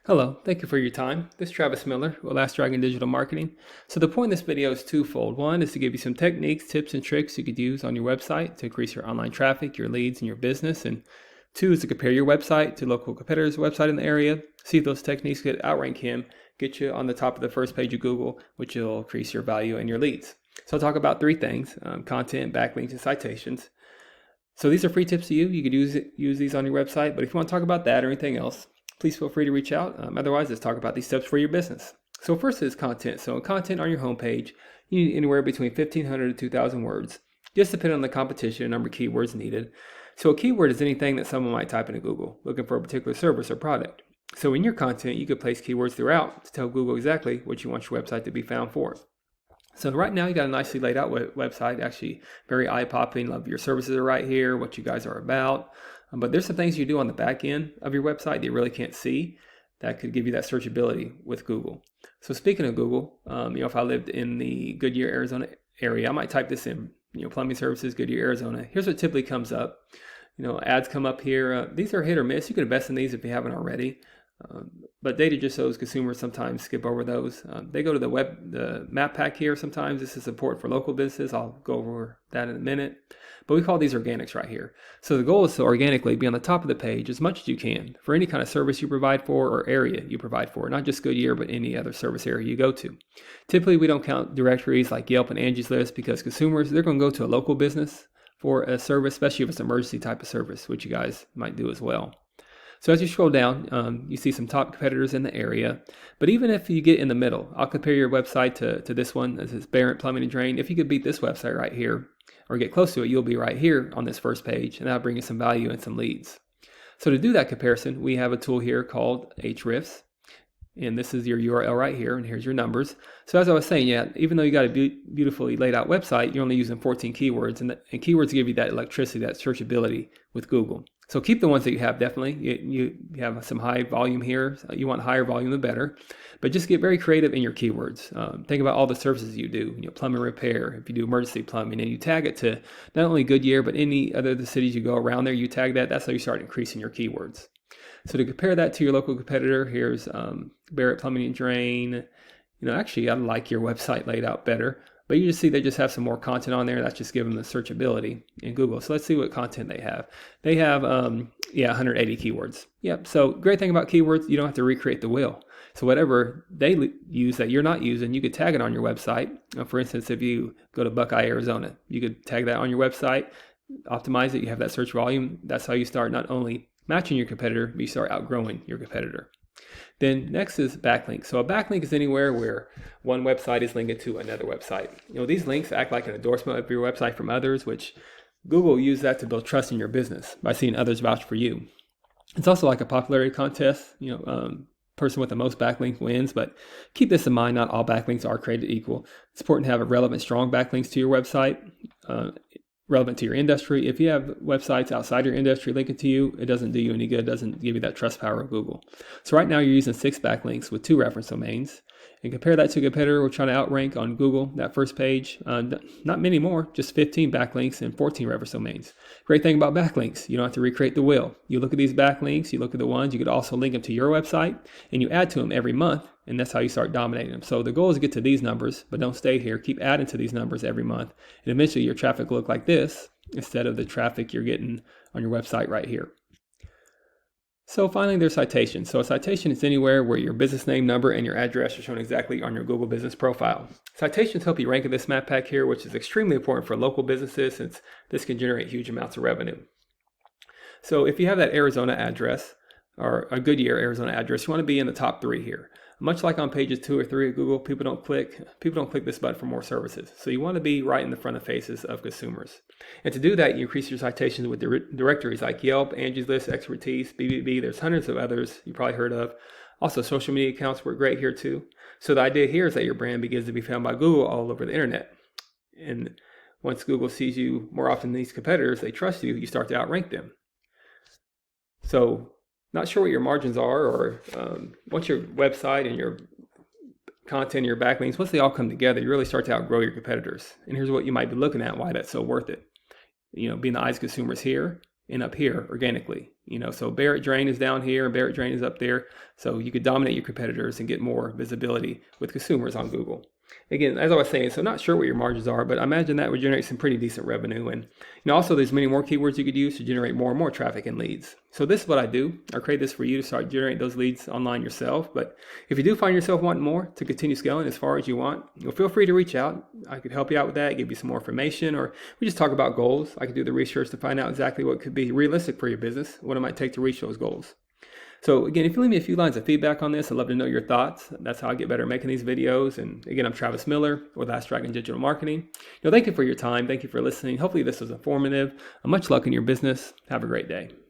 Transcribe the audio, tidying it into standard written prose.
Hello, thank you for your time. This is Travis Miller with Draing Digital Marketing. So the point of this video is twofold. One is to give you some techniques, tips, and tricks you could use on your website to increase your online traffic, your leads, and your business. And two is to compare your website to local competitors' website in the area, see if those techniques could outrank him, get you on the top of the first page of Google, which will increase your value and your leads. So I'll talk about three things: content, backlinks, and citations. So these are free tips to you. You could use these on your website, but if you want to talk about that or anything else, please feel free to reach out. Otherwise, let's talk about these steps for your business. So first is content. So content on your homepage, you need anywhere between 1,500 to 2,000 words, just depending on the competition and number of keywords needed. So a keyword is anything that someone might type into Google, looking for a particular service or product. So in your content, you could place keywords throughout to tell Google exactly what you want your website to be found for. So right now you got a nicely laid out website, actually very eye-popping. Love your services are right here, what you guys are about. But there's some things you do on the back end of your website that you really can't see that could give you that searchability with Google. So speaking of Google, if I lived in the Goodyear, Arizona area, I might type this in, plumbing services, Goodyear, Arizona. Here's what typically comes up. Ads come up here. These are hit or miss. You could invest in these if you haven't already. But data just shows consumers sometimes skip over those. They go to the map pack here sometimes. This is support for local businesses. I'll go over that in a minute. But we call these organics right here. So the goal is to organically be on the top of the page as much as you can for any kind of service you provide for or area you provide for, not just Goodyear, but any other service area you go to. Typically, we don't count directories like Yelp and Angie's List because consumers, they're going to go to a local business for a service, especially if it's an emergency type of service, which you guys might do as well. So as you scroll down, you see some top competitors in the area. But even if you get in the middle, I'll compare your website to this one. This is Barrett Plumbing and Draing. If you could beat this website right here or get close to it, you'll be right here on this first page, and that'll bring you some value and some leads. So to do that comparison, we have a tool here called Ahrefs. And this is your URL right here, and here's your numbers. So as I was saying, even though you got a beautifully laid out website, you're only using 14 keywords, and keywords give you that electricity, that searchability with Google. So keep the ones that you have, definitely. You have some high volume here. You want higher volume, the better. But just get very creative in your keywords. Think about all the services you do, plumbing repair, if you do emergency plumbing, and you tag it to not only Goodyear, but any other of the cities you go around there, you tag that. That's how you start increasing your keywords. So to compare that to your local competitor, here's Barrett Plumbing and Drain. Actually, I like your website laid out better. But you just see they just have some more content on there. That's just giving them the searchability in Google. So let's see what content they have. They have, 180 keywords. Yep. So great thing about keywords, you don't have to recreate the wheel. So whatever they use that you're not using, you could tag it on your website. For instance, if you go to Buckeye, Arizona, you could tag that on your website, optimize it. You have that search volume. That's how you start not only matching your competitor, but you start outgrowing your competitor. Then next is backlink. So a backlink is anywhere where one website is linked to another website. These links act like an endorsement of your website from others, which Google uses that to build trust in your business by seeing others vouch for you. It's also like a popularity contest. Person with the most backlink wins, but keep this in mind, not all backlinks are created equal. It's important to have a relevant, strong backlinks to your website, relevant to your industry. If you have websites outside your industry linking to you, it doesn't do you any good. It doesn't give you that trust power of Google. So right now you're using 6 backlinks with 2 reference domains. And compare that to a competitor we're trying to outrank on Google, that first page. Not many more, just 15 backlinks and 14 reference domains. Great thing about backlinks, you don't have to recreate the wheel. You look at these backlinks, you look at the ones, you could also link them to your website, and you add to them every month, and that's how you start dominating them. So the goal is to get to these numbers, but don't stay here. Keep adding to these numbers every month, and eventually your traffic will look like this instead of the traffic you're getting on your website right here. So finally, there's citations. So a citation is anywhere where your business name, number, and your address are shown exactly on your Google business profile. Citations help you rank in this map pack here, which is extremely important for local businesses since this can generate huge amounts of revenue. So if you have that Arizona address, or a Goodyear, Arizona address, you want to be in the top 3 here. Much like on pages 2 or 3 of Google, people don't click this button for more services. So you want to be right in the front of faces of consumers. And to do that, you increase your citations with directories like Yelp, Angie's List, Expertise, BBB. There's hundreds of others you probably heard of. Also, social media accounts work great here too. So the idea here is that your brand begins to be found by Google all over the internet. And once Google sees you more often than these competitors, they trust you, you start to outrank them. So not sure what your margins are, or once your website and your content and your backlinks, once they all come together, you really start to outgrow your competitors. And here's what you might be looking at, why that's so worth it. Being the eyes of consumers here, end up here organically. So Barrett Draing is down here and Barrett Draing is up there. So you could dominate your competitors and get more visibility with consumers on Google. Again, as I was saying, so not sure what your margins are, but I imagine that would generate some pretty decent revenue. And also there's many more keywords you could use to generate more and more traffic and leads. So this is what I do. I create this for you to start generating those leads online yourself. But if you do find yourself wanting more to continue scaling as far as you want, feel free to reach out. I could help you out with that, give you some more information, or we just talk about goals. I could do the research to find out exactly what could be realistic for your business, what it might take to reach those goals. So again, if you leave me a few lines of feedback on this, I'd love to know your thoughts. That's how I get better at making these videos. And again, I'm Travis Miller with Last Dragon Digital Marketing. Thank you for your time. Thank you for listening. Hopefully this was informative. Much luck in your business. Have a great day.